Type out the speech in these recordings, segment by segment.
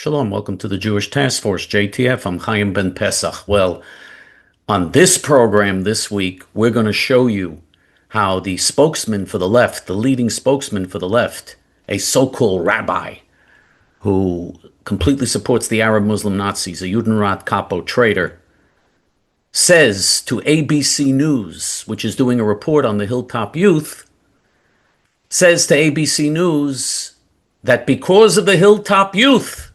Shalom, welcome to the Jewish Task Force, J.T.F. I'm Chaim Ben Pesach. Well, on this program this week, we're going to show you how the spokesman for the left, the leading spokesman for the left, a so-called rabbi who completely supports the Arab Muslim Nazis, a Judenrat capo traitor, says to ABC News, which is doing a report on the Hilltop youth, says to ABC News that because of the Hilltop youth,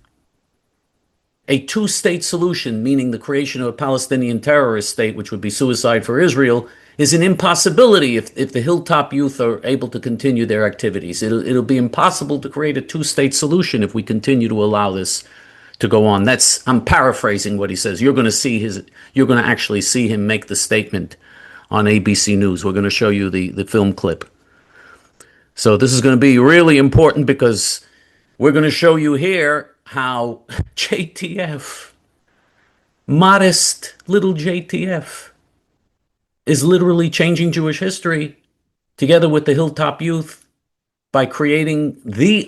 a two-state solution, meaning the creation of a Palestinian terrorist state, which would be suicide for Israel, is an impossibility if the Hilltop youth are able to continue their activities. It'll be impossible to create a two-state solution if we continue to allow this to go on. I'm paraphrasing what he says. You're going to actually see him make the statement on ABC News. We're going to show you the film clip. So this is going to be really important because we're going to show you here how J.T.F., modest little J.T.F., is literally changing Jewish history together with the Hilltop youth by creating the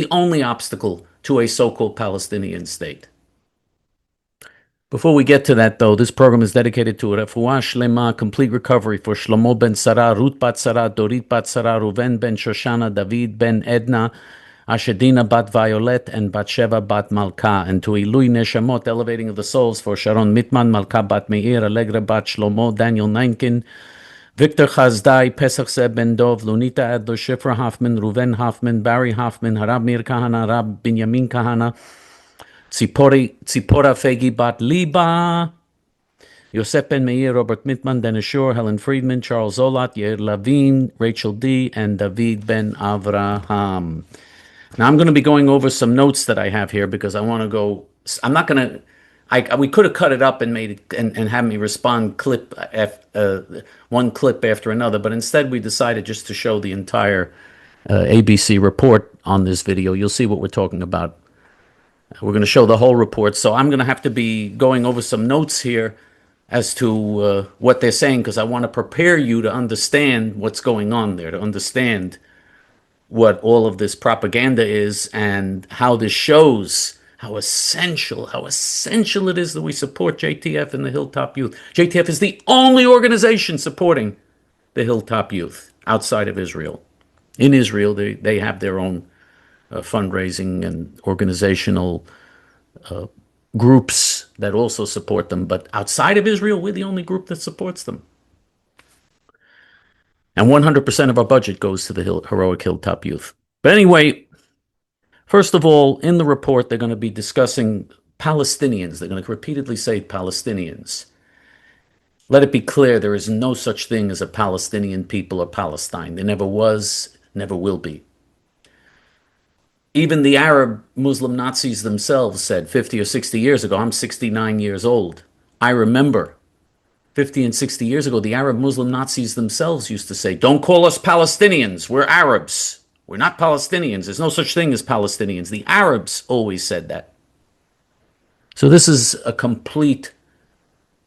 only obstacle to a so-called Palestinian state. Before we get to that, though, this program is dedicated to Refuah Shlema, complete recovery for Shlomo ben Sarah, Ruth bat Sarah, Dorit bat Sarah, Ruven ben Shoshana, David ben Edna, Ashedina bat Violet, and Batsheva bat Malka, and to Ilui Neshamot, elevating of the souls for Sharon Mitman, Malka bat Meir, Allegra bat Shlomo, Daniel Neinkin, Victor Chazdai, Pesach Zeb ben Dov, Lunita Adler, Shifra Hoffman, Ruven Hoffman, Barry Hoffman, Harab Mir Kahana, Rab Binyamin Kahana, Tzipora Fegi bat Liba, Yosef ben Meir, Robert Mitman, Dennis Shore, Helen Friedman, Charles Zolat, Yair Lavin, Rachel D., and David ben Avraham. Now, I'm going to be going over some notes that I have here because I want to go. I'm not going to. We could have cut it up and made it and have me respond one clip after another, but instead we decided just to show the entire ABC report on this video. You'll see what we're talking about. We're going to show the whole report, so I'm going to have to be going over some notes here as to what they're saying because I want to prepare you to understand what's going on there, to understand what all of this propaganda is and how this shows how essential it is that we support J.T.F. and the Hilltop youth. J.T.F. is the only organization supporting the Hilltop youth outside of Israel. In Israel, they have their own fundraising and organizational groups that also support them. But outside of Israel, we're the only group that supports them. And 100% of our budget goes to the heroic Hilltop youth. But anyway, first of all, in the report, they're going to be discussing Palestinians. They're going to repeatedly say Palestinians. Let it be clear, there is no such thing as a Palestinian people or Palestine. There never was, never will be. Even the Arab Muslim Nazis themselves said 50 or 60 years ago, I'm 69 years old. I remember 50 and 60 years ago, the Arab Muslim Nazis themselves used to say, don't call us Palestinians, we're Arabs. We're not Palestinians. There's no such thing as Palestinians. The Arabs always said that. So this is a complete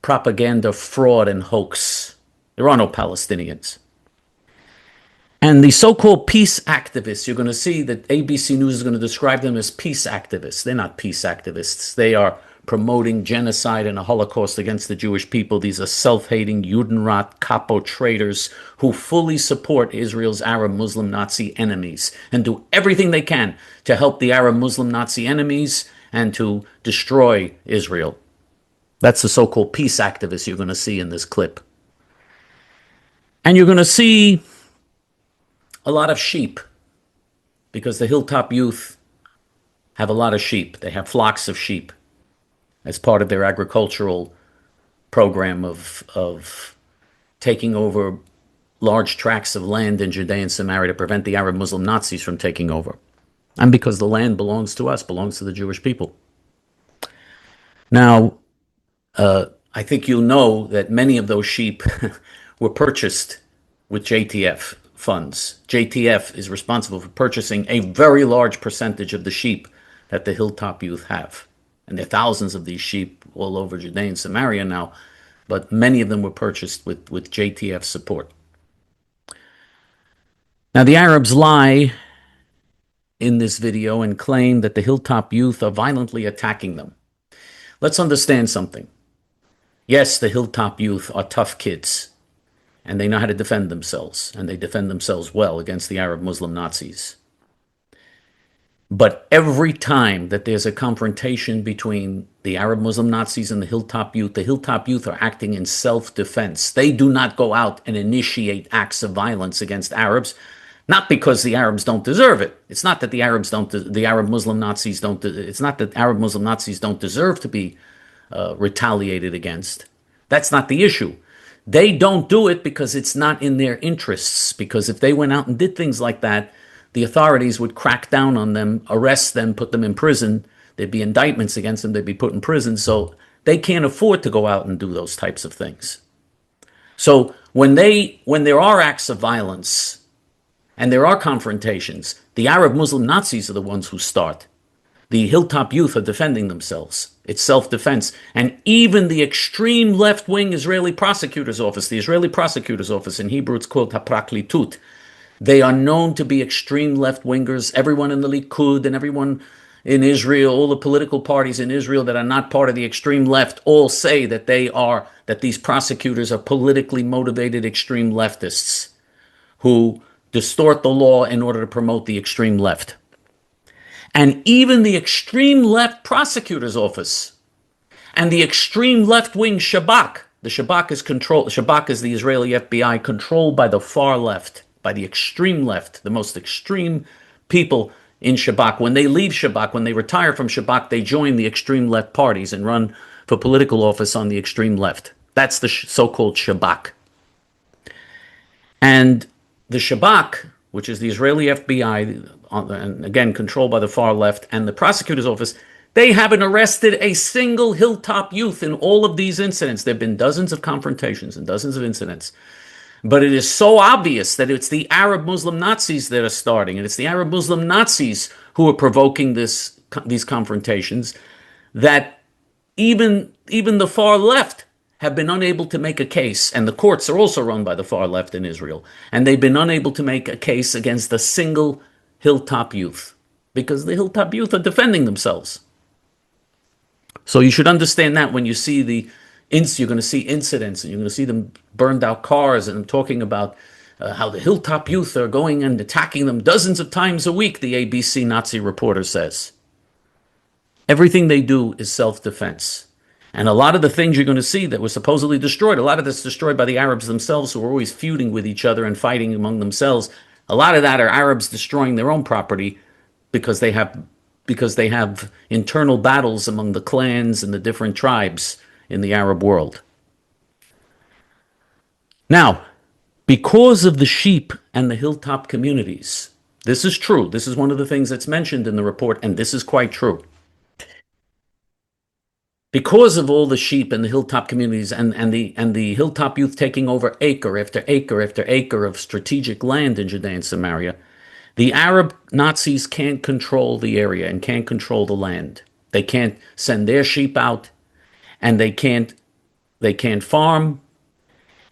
propaganda, fraud, and hoax. There are no Palestinians. And the so-called peace activists, you're going to see that ABC News is going to describe them as peace activists. They're not peace activists. They are promoting genocide and a Holocaust against the Jewish people. These are self-hating Judenrat capo traitors who fully support Israel's Arab Muslim Nazi enemies and do everything they can to help the Arab Muslim Nazi enemies and to destroy Israel. That's the so-called peace activists you're going to see in this clip. And you're going to see a lot of sheep because the Hilltop youth have a lot of sheep. They have flocks of sheep as part of their agricultural program of taking over large tracts of land in Judea and Samaria to prevent the Arab Muslim Nazis from taking over. And because the land belongs to us, belongs to the Jewish people. Now, I think you'll know that many of those sheep were purchased with J.T.F. funds. J.T.F. is responsible for purchasing a very large percentage of the sheep that the Hilltop youth have. And there are thousands of these sheep all over Judea and Samaria now, but many of them were purchased with J.T.F. support. Now, the Arabs lie in this video and claim that the Hilltop youth are violently attacking them. Let's understand something. Yes, the Hilltop youth are tough kids, and they know how to defend themselves, and they defend themselves well against the Arab Muslim Nazis. But every time that there's a confrontation between the Arab Muslim Nazis and the Hilltop youth are acting in self-defense. They do not go out and initiate acts of violence against Arabs, not because the Arabs don't deserve it. It's not that the Arab Muslim Nazis don't deserve to be retaliated against. That's not the issue. They don't do it because it's not in their interests, because if they went out and did things like that, the authorities would crack down on them, arrest them, put them in prison. There'd be indictments against them. They'd be put in prison. So they can't afford to go out and do those types of things. So when there are acts of violence and there are confrontations, the Arab Muslim Nazis are the ones who start. The Hilltop youth are defending themselves. It's self-defense. And even the extreme left-wing Israeli prosecutor's office, the Israeli prosecutor's office, in Hebrew it's called Hapraklitut, they are known to be extreme left-wingers. Everyone in the Likud and everyone in Israel, all the political parties in Israel that are not part of the extreme left, all say that that these prosecutors are politically motivated extreme leftists who distort the law in order to promote the extreme left. And even the extreme left prosecutor's office and the extreme left-wing Shabak, the Shabak is the Israeli FBI controlled by the far left, by the extreme left, the most extreme people in Shabak. When they leave Shabak, when they retire from Shabak, they join the extreme left parties and run for political office on the extreme left. That's the so-called Shabak. And the Shabak, which is the Israeli FBI, and again, controlled by the far left, and the prosecutor's office, they haven't arrested a single Hilltop youth in all of these incidents. There have been dozens of confrontations and dozens of incidents. But it is so obvious that it's the Arab Muslim Nazis that are starting, and it's the Arab Muslim Nazis who are provoking these confrontations, that even the far left have been unable to make a case, and the courts are also run by the far left in Israel, and they've been unable to make a case against a single Hilltop youth, because the Hilltop youth are defending themselves. So you should understand that when you see you're going to see incidents, and you're going to see them burned out cars, and I'm talking about how the Hilltop youth are going and attacking them dozens of times a week, the ABC Nazi reporter says. Everything they do is self-defense. And a lot of the things you're going to see that were supposedly destroyed, a lot of that's destroyed by the Arabs themselves, who are always feuding with each other and fighting among themselves. A lot of that are Arabs destroying their own property because they have internal battles among the clans and the different tribes in the Arab world. Now, because of the sheep and the Hilltop communities, this is true. This is one of the things that's mentioned in the report, and this is quite true. Because of all the sheep and the Hilltop communities and the Hilltop youth taking over acre after acre after acre of strategic land in Judea and Samaria, the Arab Nazis can't control the area and can't control the land. They can't send their sheep out, and they can't farm,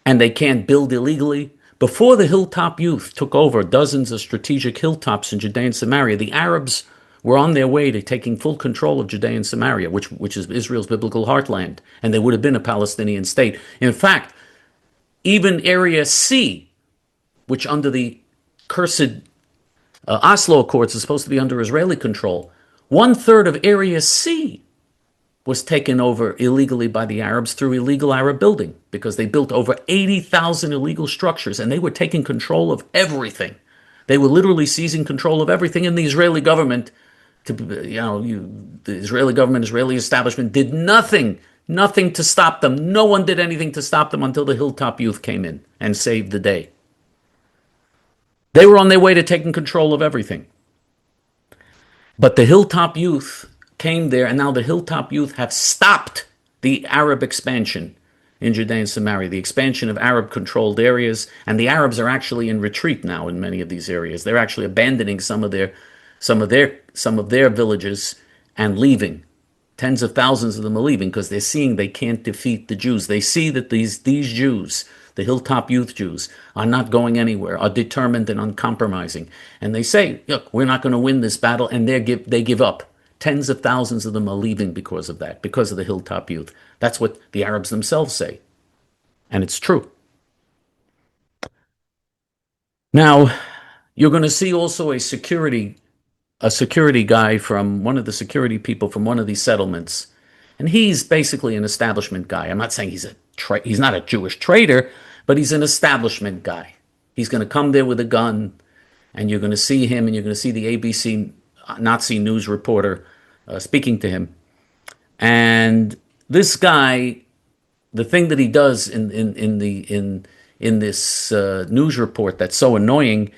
and they can't build illegally. Before the Hilltop youth took over dozens of strategic hilltops in Judea and Samaria, the Arabs were on their way to taking full control of Judea and Samaria, which is Israel's biblical heartland, and there would have been a Palestinian state. In fact, even Area C, which under the cursed Oslo Accords is supposed to be under Israeli control, 1/3 of Area C was taken over illegally by the Arabs through illegal Arab building, because they built over 80,000 illegal structures, and they were taking control of everything. They were literally seizing control of everything, and the Israeli government, the Israeli establishment did nothing to stop them. No one did anything to stop them until the Hilltop youth came in and saved the day. They were on their way to taking control of everything. But the Hilltop youth came there, and now the Hilltop youth have stopped the Arab expansion in Judea and Samaria, the expansion of Arab-controlled areas, and the Arabs are actually in retreat now in many of these areas. They're actually abandoning some of their villages and leaving. Tens of thousands of them are leaving because they're seeing they can't defeat the Jews. They see that these Jews, the Hilltop Youth Jews, are not going anywhere, are determined and uncompromising. And they say, look, we're not going to win this battle, and they give up. Tens of thousands of them are leaving because of that, because of the Hilltop Youth. That's what the Arabs themselves say. And it's true. Now, you're going to see also a security guy from one of the security people from one of these settlements. And he's basically an establishment guy. I'm not saying he's not a Jewish traitor, but he's an establishment guy. He's going to come there with a gun, and you're going to see him, and you're going to see the ABC Nazi news reporter speaking to him. And this guy, the thing that he does in this news report that's so annoying,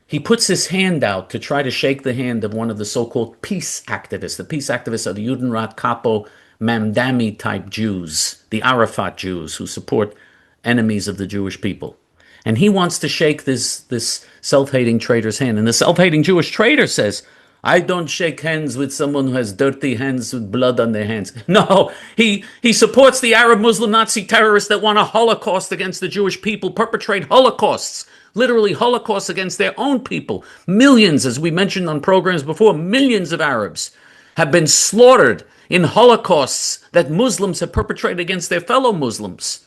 he puts his hand out to try to shake the hand of one of the so-called peace activists. The peace activists are the Judenrat Capo Mamdani type Jews, the Arafat Jews who support enemies of the Jewish people. And he wants to shake this self-hating traitor's hand. And the self-hating Jewish traitor says, I don't shake hands with someone who has dirty hands with blood on their hands. No, he supports the Arab Muslim Nazi terrorists that want a Holocaust against the Jewish people, perpetrate Holocausts, literally Holocausts against their own people. Millions, as we mentioned on programs before, millions of Arabs have been slaughtered in Holocausts that Muslims have perpetrated against their fellow Muslims.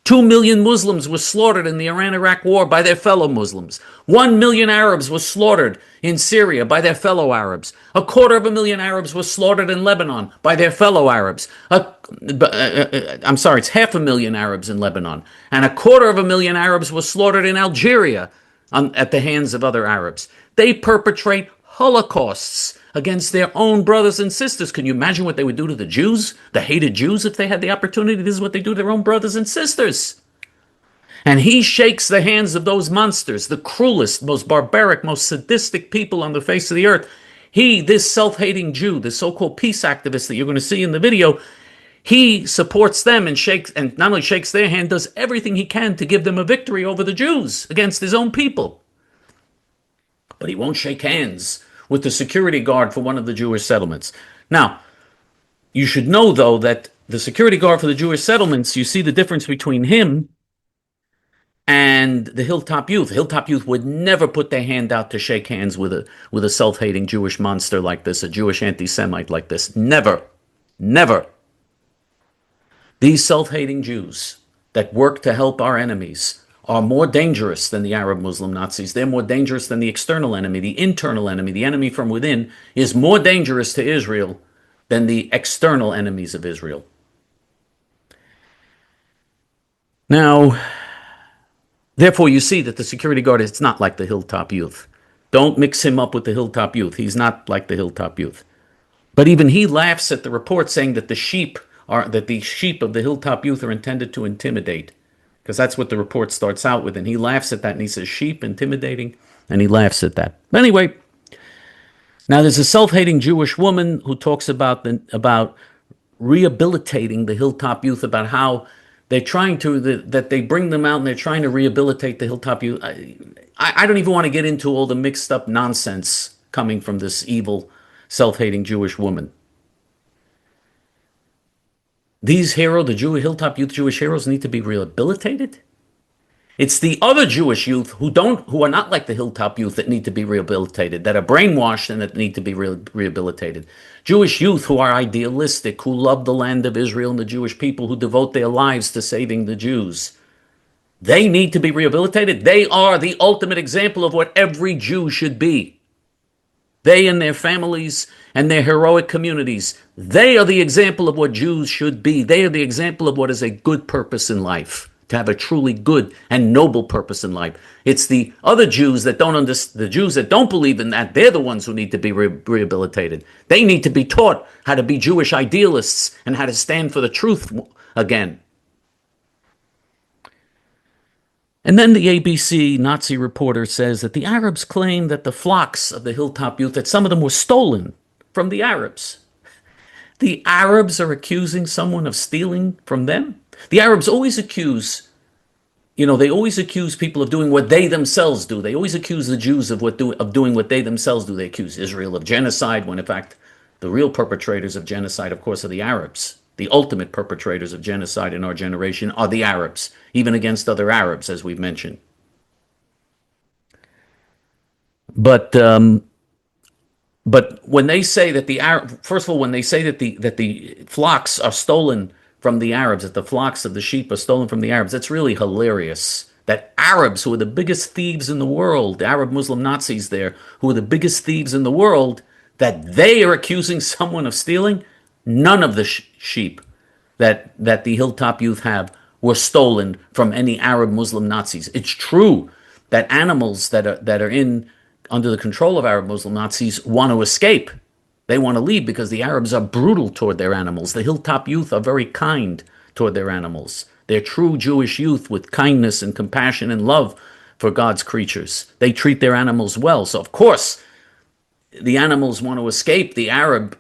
2 million Muslims were slaughtered in the Iran-Iraq war by their fellow Muslims. 1 million Arabs were slaughtered in Syria by their fellow Arabs. 250,000 Arabs were slaughtered in Lebanon by their fellow Arabs. I'm sorry, it's 500,000 Arabs in Lebanon. And 250,000 Arabs were slaughtered in Algeria at the hands of other Arabs. They perpetrate Holocausts against their own brothers and sisters. Can you imagine what they would do to the Jews, the hated Jews, if they had the opportunity? This is what they do to their own brothers and sisters. And he shakes the hands of those monsters, the cruelest, most barbaric, most sadistic people on the face of the earth. This self-hating Jew, the so-called peace activist that you're going to see in the video, he supports them and not only shakes their hand, does everything he can to give them a victory over the Jews against his own people. But he won't shake hands with the security guard for one of the Jewish settlements. Now, you should know, though, that the security guard for the Jewish settlements, you see the difference between him and the Hilltop Youth. The Hilltop Youth would never put their hand out to shake hands with a self-hating Jewish monster like this, a Jewish anti-Semite like this. Never. Never. These self-hating Jews that work to help our enemies are more dangerous than the Arab Muslim Nazis. They're more dangerous than the external enemy, the internal enemy. The enemy from within is more dangerous to Israel than the external enemies of Israel. Now, therefore, you see that the security guard is not like the Hilltop Youth. Don't mix him up with the Hilltop Youth. He's not like the Hilltop Youth. But even he laughs at the report saying that the sheep of the Hilltop Youth are intended to intimidate. Because that's what the report starts out with. And he laughs at that, and he says, sheep, intimidating. And he laughs at that. But anyway, now there's a self-hating Jewish woman who talks about rehabilitating the Hilltop Youth, about how they're trying to, that they bring them out and they're trying to rehabilitate the Hilltop Youth. I don't even want to get into all the mixed up nonsense coming from this evil, self-hating Jewish woman. These heroes, the Hilltop Youth Jewish heroes, need to be rehabilitated. It's the other Jewish youth who are not like the Hilltop Youth that need to be rehabilitated, that are brainwashed and that need to be rehabilitated. Jewish youth who are idealistic, who love the land of Israel and the Jewish people, who devote their lives to saving the Jews. They need to be rehabilitated. They are the ultimate example of what every Jew should be. They and their families and their heroic communities, they are the example of what Jews should be. They are the example of what is a good purpose in life, to have a truly good and noble purpose in life. It's the other Jews that the Jews that don't believe in that, they're the ones who need to be rehabilitated. They need to be taught how to be Jewish idealists and how to stand for the truth again. And then the ABC Nazi reporter says that the Arabs claim that the flocks of the Hilltop Youth, that some of them were stolen from the Arabs. The Arabs are accusing someone of stealing from them? The Arabs always accuse, they always accuse people of doing what they themselves do. They always accuse the Jews of doing what they themselves do. They accuse Israel of genocide, when in fact the real perpetrators of genocide, of course, are the Arabs The ultimate perpetrators of genocide in our generation are the Arabs, even against other Arabs, as we've mentioned. But when they say that first of all, when they say that the flocks are stolen from the Arabs, that the flocks of the sheep are stolen from the Arabs, that's really hilarious. That Arabs, who are the biggest thieves in the world, the Arab Muslim Nazis there, who are the biggest thieves in the world, that they are accusing someone of stealing. None of the sheep that the Hilltop youth have were stolen from any Arab Muslim Nazis. It's true that animals that are in under the control of Arab Muslim Nazis want to escape. They want to leave because the Arabs are brutal toward their animals. The Hilltop youth are very kind toward their animals. They're true Jewish youth with kindness and compassion and love for God's creatures. They treat their animals well. So, of course, the animals want to escape the Arab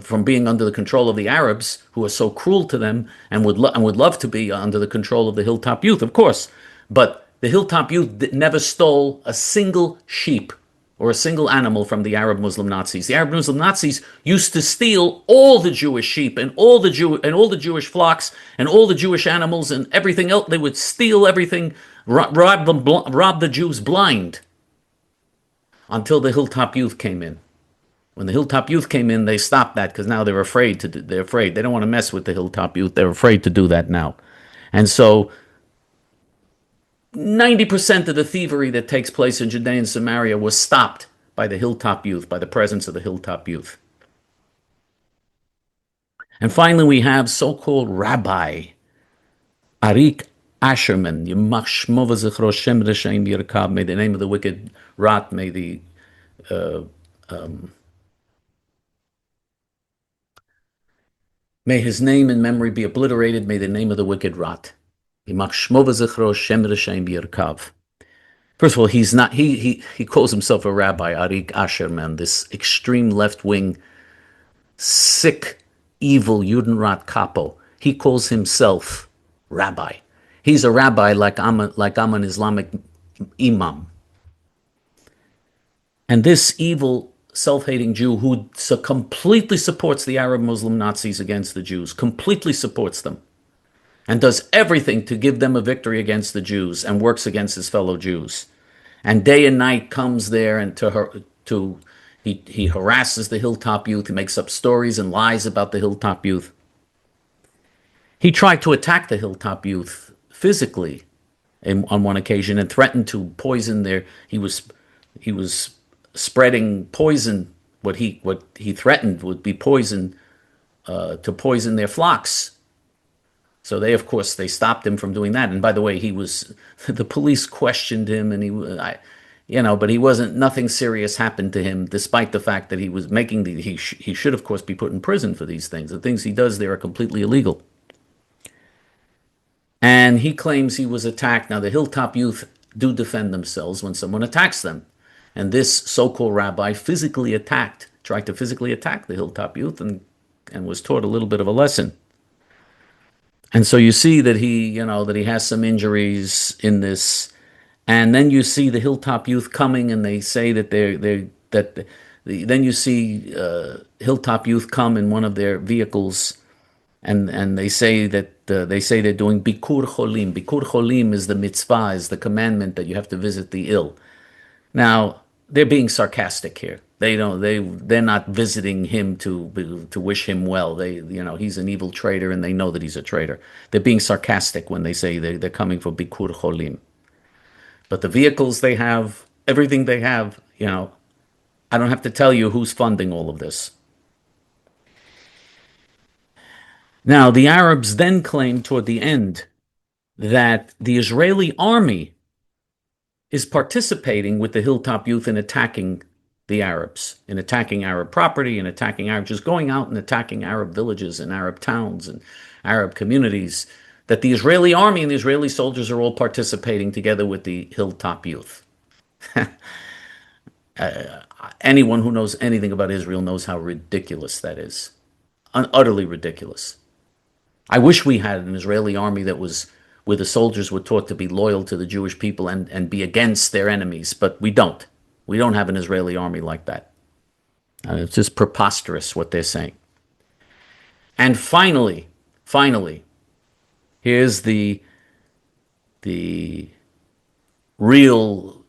from being under the control of the Arabs, who are so cruel to them and would love to be under the control of the Hilltop youth, of course. But the Hilltop youth never stole a single sheep or a single animal from the Arab Muslim Nazis. The Arab Muslim Nazis used to steal all the Jewish sheep and all the Jewish flocks and all the Jewish animals and everything else. They would steal everything, rob the Jews blind, until the Hilltop youth came in. When the Hilltop youth came in, they stopped that because now they're afraid. They're afraid. They don't want to mess with the Hilltop youth. They're afraid to do that now, and so 90% of the thievery that takes place in Judea and Samaria was stopped by the Hilltop youth, by the presence of the Hilltop youth. And finally, we have so-called Rabbi Arik Asherman. May the name of the wicked rot, may his name and memory be obliterated. May the name of the wicked rot. First of all, he's not. He calls himself a rabbi, Arik Asherman, this extreme left-wing, sick, evil Judenrat capo. He calls himself rabbi. He's a rabbi like I'm an Islamic imam. And this evil, self-hating Jew who completely supports the Arab Muslim Nazis against the Jews, completely supports them, and does everything to give them a victory against the Jews and works against his fellow Jews. And day and night comes there and he harasses the Hilltop youth. He makes up stories and lies about the Hilltop youth. He tried to attack the Hilltop youth physically on one occasion and threatened to poison he was spreading poison. What he threatened would be poison to poison their flocks. So they stopped him from doing that. And by the way, the police questioned him, and but he wasn't. Nothing serious happened to him, despite the fact that he was making he should of course be put in prison for these things. The things he does there are completely illegal. And he claims he was attacked. Now the Hilltop youth do defend themselves when someone attacks them, and this so-called rabbi tried to physically attack the Hilltop youth, and was taught a little bit of a lesson. And so you see that he has some injuries in this, and then you see the Hilltop youth coming, and they say that then you see Hilltop youth come in one of their vehicles, and they say that they're doing bikur cholim. Bikur cholim is the mitzvah, is the commandment that you have to visit the ill. Now they're being sarcastic here. They're not visiting him to wish him well. He's an evil traitor, and they know that he's a traitor. They're being sarcastic when they say they're coming for bikur cholim. But the vehicles they have, everything they have, I don't have to tell you who's funding all of this. Now, the Arabs then claim toward the end that the Israeli army is participating with the Hilltop youth in attacking the Arabs, in attacking Arab property, in attacking Arab, just going out and attacking Arab villages and Arab towns and Arab communities, that the Israeli army and the Israeli soldiers are all participating together with the Hilltop youth. Anyone who knows anything about Israel knows how ridiculous that is. Utterly ridiculous. I wish we had an Israeli army where the soldiers were taught to be loyal to the Jewish people and be against their enemies, but we don't. We don't have an Israeli army like that. It's just preposterous what they're saying. And finally, finally, here's the real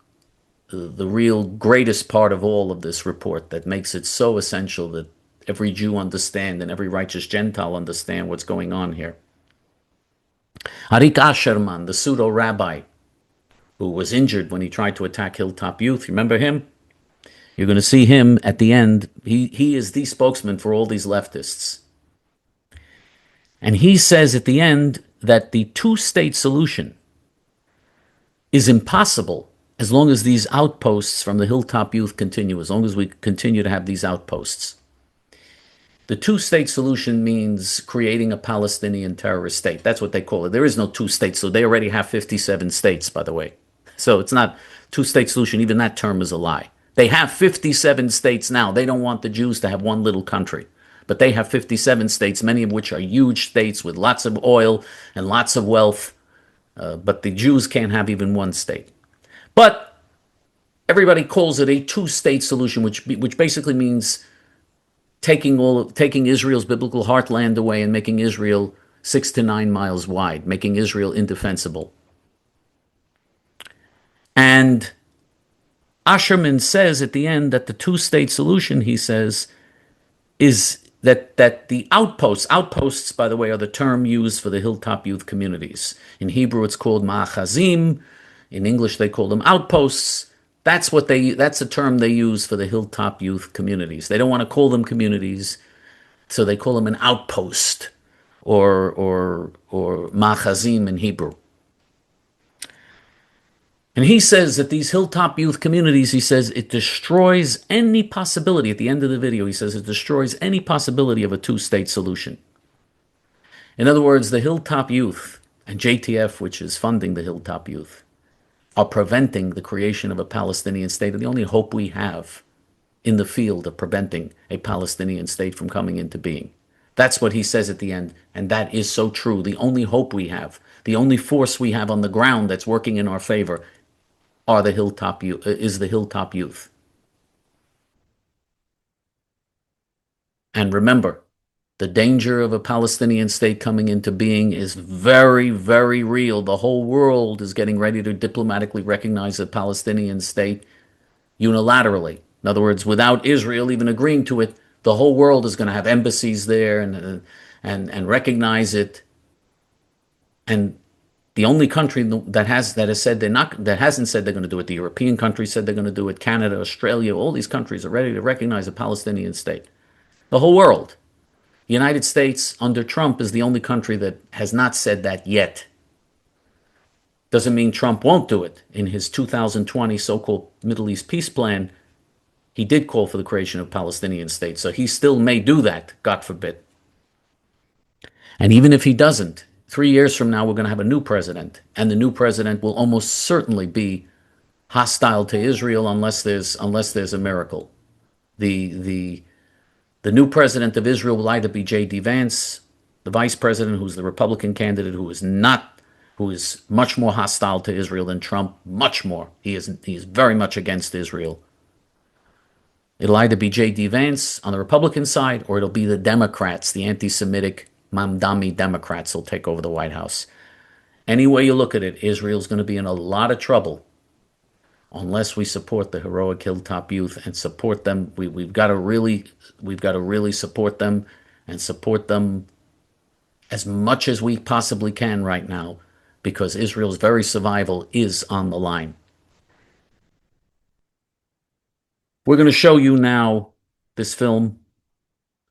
the real greatest part of all of this report that makes it so essential that every Jew understand and every righteous Gentile understand what's going on here. Arik Asherman, the pseudo-rabbi who was injured when he tried to attack Hilltop Youth, remember him? You're going to see him at the end. He is the spokesman for all these leftists. And he says at the end that the two-state solution is impossible as long as these outposts from the Hilltop Youth continue, as long as we continue to have these outposts. The two-state solution means creating a Palestinian terrorist state. That's what they call it. There is no two-state, so they already have 57 states, by the way. So it's not two-state solution. Even that term is a lie. They have 57 states now. They don't want the Jews to have one little country. But they have 57 states, many of which are huge states with lots of oil and lots of wealth. But the Jews can't have even one state. But everybody calls it a two-state solution, which basically means taking Israel's biblical heartland away and making Israel 6 to 9 miles wide, making Israel indefensible. And Asherman says at the end that the two-state solution, he says, is that the outposts, by the way, are the term used for the Hilltop Youth communities. In Hebrew, it's called ma'achazim. In English, they call them outposts. That's the term they use for the Hilltop Youth communities. They don't want to call them communities, so they call them an outpost or ma'achazim in Hebrew. And he says that these Hilltop Youth communities, he says, it destroys any possibility, at the end of the video, he says it destroys any possibility of a two-state solution. In other words, the Hilltop Youth and J.T.F, which is funding the Hilltop Youth, are preventing the creation of a Palestinian state. And the only hope we have in the field of preventing a Palestinian state from coming into being. That's what he says at the end, and that is so true. The only hope we have, the only force we have on the ground that's working in our favor is the Hilltop Youth. And remember, the danger of a Palestinian state coming into being is very, very real. The whole world is getting ready to diplomatically recognize a Palestinian state unilaterally. In other words, without Israel even agreeing to it, the whole world is going to have embassies there and recognize it. And the only country that hasn't said they're going to do it, the European countries said they're going to do it, Canada, Australia, all these countries are ready to recognize a Palestinian state. The whole world. The United States under Trump is the only country that has not said that yet. Doesn't mean Trump won't do it. In his 2020 so-called Middle East peace plan, he did call for the creation of a Palestinian state. So he still may do that, God forbid. And even if he doesn't, 3 years from now, we're going to have a new president. And the new president will almost certainly be hostile to Israel unless there's a miracle. The new president of Israel will either be J.D. Vance, the vice president, who's the Republican candidate, who is much more hostile to Israel than Trump, much more. He is very much against Israel. It'll either be J.D. Vance on the Republican side, or it'll be the Democrats, the anti-Semitic Mamdami Democrats will take over the White House. Any way you look at it, Israel's going to be in a lot of trouble unless we support the heroic Hilltop Youth and support them. We've got to really support them and support them as much as we possibly can right now, because Israel's very survival is on the line. We're going to show you now this film,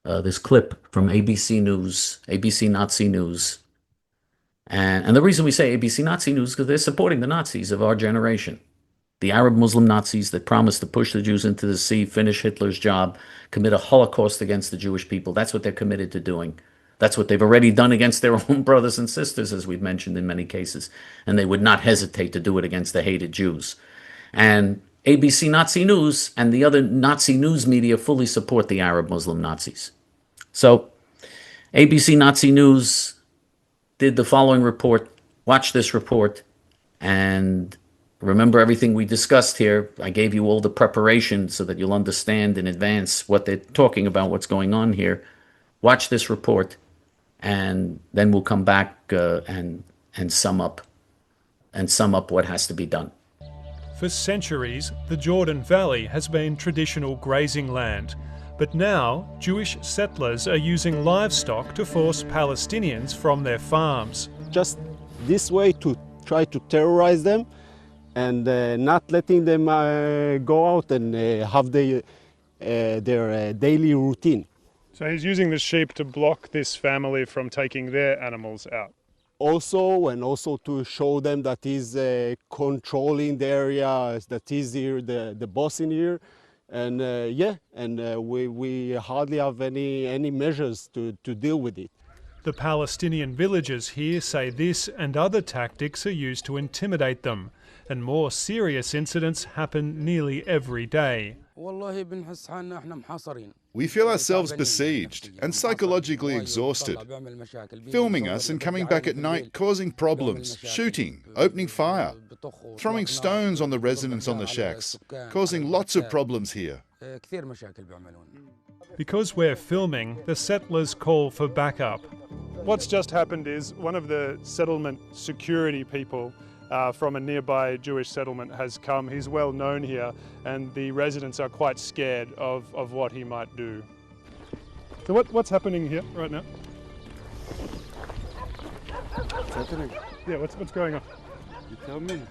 this clip from ABC News, ABC Nazi News. And the reason we say ABC Nazi News is because they're supporting the Nazis of our generation. The Arab Muslim Nazis that promised to push the Jews into the sea, finish Hitler's job, commit a Holocaust against the Jewish people. That's what they're committed to doing. That's what they've already done against their own brothers and sisters, as we've mentioned in many cases. And they would not hesitate to do it against the hated Jews. And ABC Nazi News and the other Nazi news media fully support the Arab Muslim Nazis. So ABC Nazi News did the following report. Watch this report and remember everything we discussed here. I gave you all the preparation so that you'll understand in advance what they're talking about, what's going on here. Watch this report and then we'll come back and sum up what has to be done. For centuries, the Jordan Valley has been traditional grazing land. But now, Jewish settlers are using livestock to force Palestinians from their farms. Just this way to try to terrorize them and not letting them go out and have their daily routine. So he's using the sheep to block this family from taking their animals out. Also to show them that he's controlling the area, that he's here, the boss in here. And we hardly have any measures to deal with it. The Palestinian villagers here say this and other tactics are used to intimidate them, and more serious incidents happen nearly every day. We feel ourselves besieged and psychologically exhausted. Filming us and coming back at night causing problems, shooting, opening fire, throwing stones on the residents on the shacks, causing lots of problems here. Because we're filming, the settlers call for backup. What's just happened is one of the settlement security people from a nearby Jewish settlement has come. He's well known here, and the residents are quite scared of what he might do. So what's happening here right now? What's happening? Yeah, what's going on? You tell me.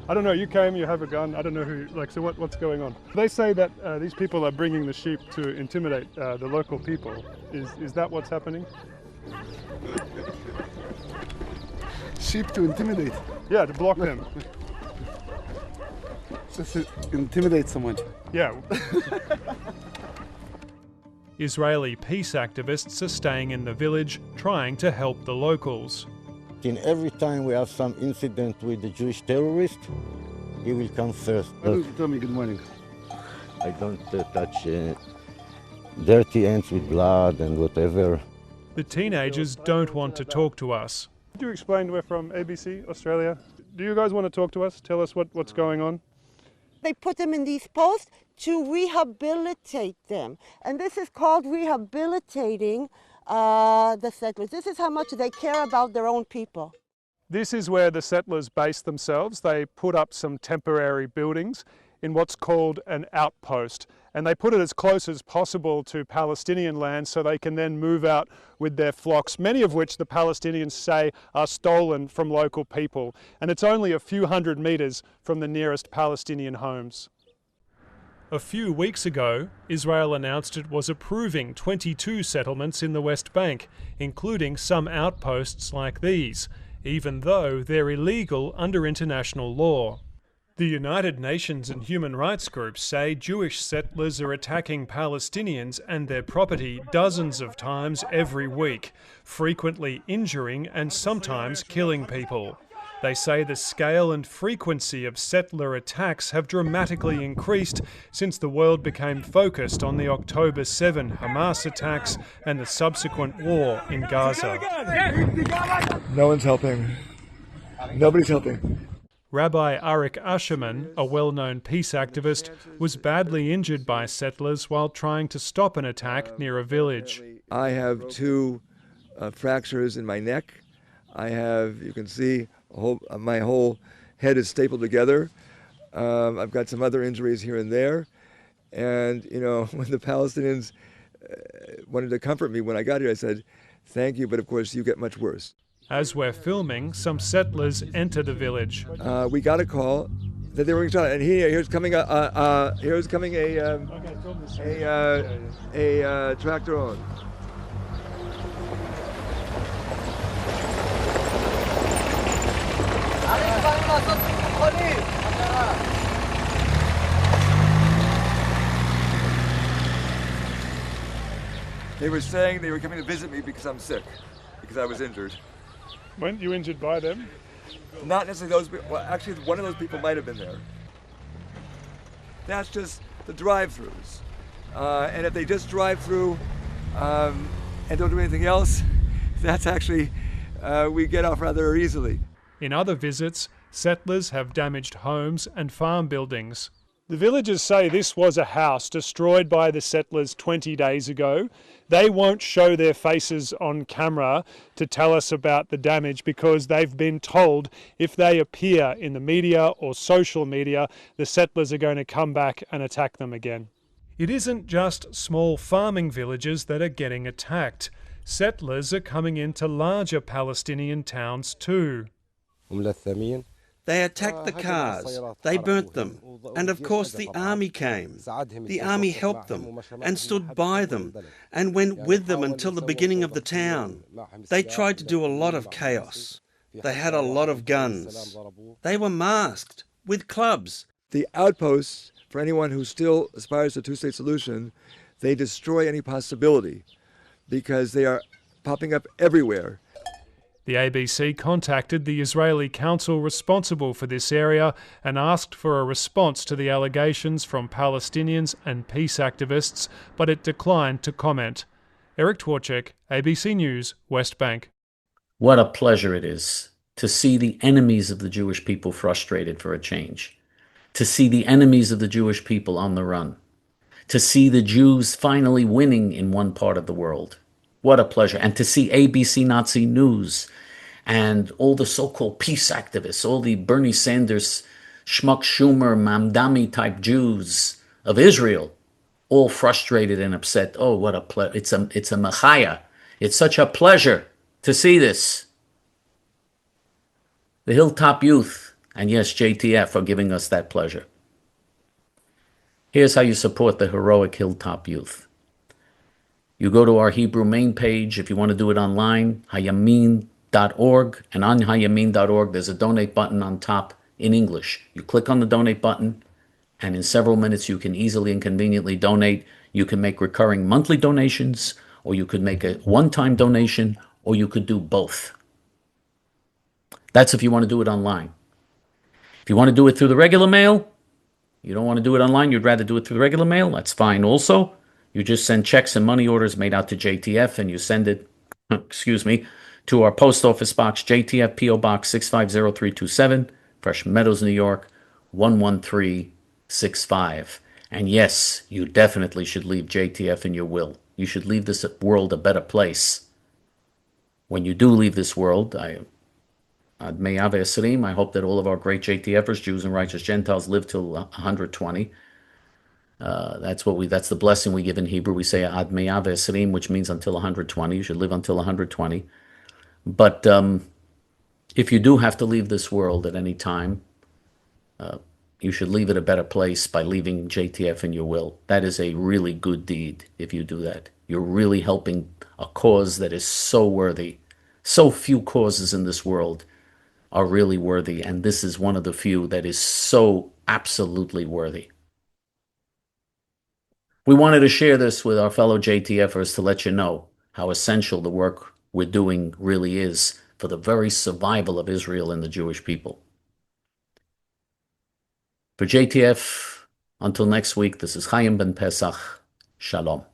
I don't know, you came, you have a gun, I don't know who, so what's going on? They say that these people are bringing the sheep to intimidate the local people. Is that what's happening? Sheep to intimidate? Yeah, to block them. Just to intimidate someone. Yeah. Israeli peace activists are staying in the village, trying to help the locals. In every time we have some incident with the Jewish terrorist, he will come first. Why don't you tell me good morning? I don't touch dirty hands with blood and whatever. The teenagers don't want to talk to us. Could you explain we're from ABC, Australia? Do you guys want to talk to us? Tell us what's going on? They put them in these posts to rehabilitate them. And this is called rehabilitating the settlers. This is how much they care about their own people. This is where the settlers base themselves. They put up some temporary buildings in what's called an outpost. And they put it as close as possible to Palestinian land so they can then move out with their flocks, many of which the Palestinians say are stolen from local people. And it's only a few hundred meters from the nearest Palestinian homes. A few weeks ago, Israel announced it was approving 22 settlements in the West Bank, including some outposts like these, even though they're illegal under international law. The United Nations and human rights groups say Jewish settlers are attacking Palestinians and their property dozens of times every week, frequently injuring and sometimes killing people. They say the scale and frequency of settler attacks have dramatically increased since the world became focused on the October 7 Hamas attacks and the subsequent war in Gaza. No one's helping. Nobody's helping. Rabbi Arik Asherman, a well-known peace activist, was badly injured by settlers while trying to stop an attack near a village. I have two fractures in my neck. I have, you can see, my whole head is stapled together. I've got some other injuries here and there. And, you know, when the Palestinians wanted to comfort me when I got here, I said, thank you, but of course you get much worse. As we're filming, some settlers enter the village. We got a call that they were being shot, and here's coming a tractor on. They were saying they were coming to visit me because I'm sick, because I was injured. Weren't you injured by them? Not necessarily those, well, actually one of those people might have been there. That's just the drive-thrus. And if they just drive through and don't do anything else, that's actually, we get off rather easily. In other visits, settlers have damaged homes and farm buildings. The villagers say this was a house destroyed by the settlers 20 days ago. They won't show their faces on camera to tell us about the damage because they've been told if they appear in the media or social media, the settlers are going to come back and attack them again. It isn't just small farming villages that are getting attacked. Settlers are coming into larger Palestinian towns too. They attacked the cars, they burnt them, and of course the army came. The army helped them and stood by them and went with them until the beginning of the town. They tried to do a lot of chaos. They had a lot of guns. They were masked, with clubs. The outposts, for anyone who still aspires to a two-state solution, they destroy any possibility because they are popping up everywhere. The ABC contacted the Israeli council responsible for this area and asked for a response to the allegations from Palestinians and peace activists, but it declined to comment. Eric Twarchek, ABC News, West Bank. What a pleasure it is to see the enemies of the Jewish people frustrated for a change, to see the enemies of the Jewish people on the run, to see the Jews finally winning in one part of the world. What a pleasure. And to see ABC Nazi News and all the so-called peace activists, all the Bernie Sanders, Schmuck Schumer, Mamdani type Jews of Israel, all frustrated and upset. Oh, what a pleasure. It's a machaya. It's such a pleasure to see this. The Hilltop youth, and yes, J.T.F. are giving us that pleasure. Here's how you support the heroic Hilltop youth. You go to our Hebrew main page if you want to do it online, hayamin.org, and on hayamin.org there's a donate button on top in English. You click on the donate button, and in several minutes you can easily and conveniently donate. You can make recurring monthly donations, or you could make a one-time donation, or you could do both. That's if you want to do it online. If you want to do it through the regular mail, you don't want to do it online, you'd rather do it through the regular mail, that's fine also. You just send checks and money orders made out to J.T.F. and you send it, to our post office box, J.T.F. P.O. Box 650327, Fresh Meadows, New York, 11365. And yes, you definitely should leave J.T.F. in your will. You should leave this world a better place. When you do leave this world, I hope that all of our great J.T.Fers, Jews and righteous Gentiles, live till 120. That's the blessing we give in Hebrew. We say Ad Me'ah Ve'esrim, which means until 120. You should live until 120. But if you do have to leave this world at any time, you should leave it a better place by leaving J.T.F. in your will. That is a really good deed if you do that. You're really helping a cause that is so worthy. So few causes in this world are really worthy, and this is one of the few that is so absolutely worthy. We wanted to share this with our fellow JTFers to let you know how essential the work we're doing really is for the very survival of Israel and the Jewish people. For JTF, until next week, this is Chaim Ben Pesach. Shalom.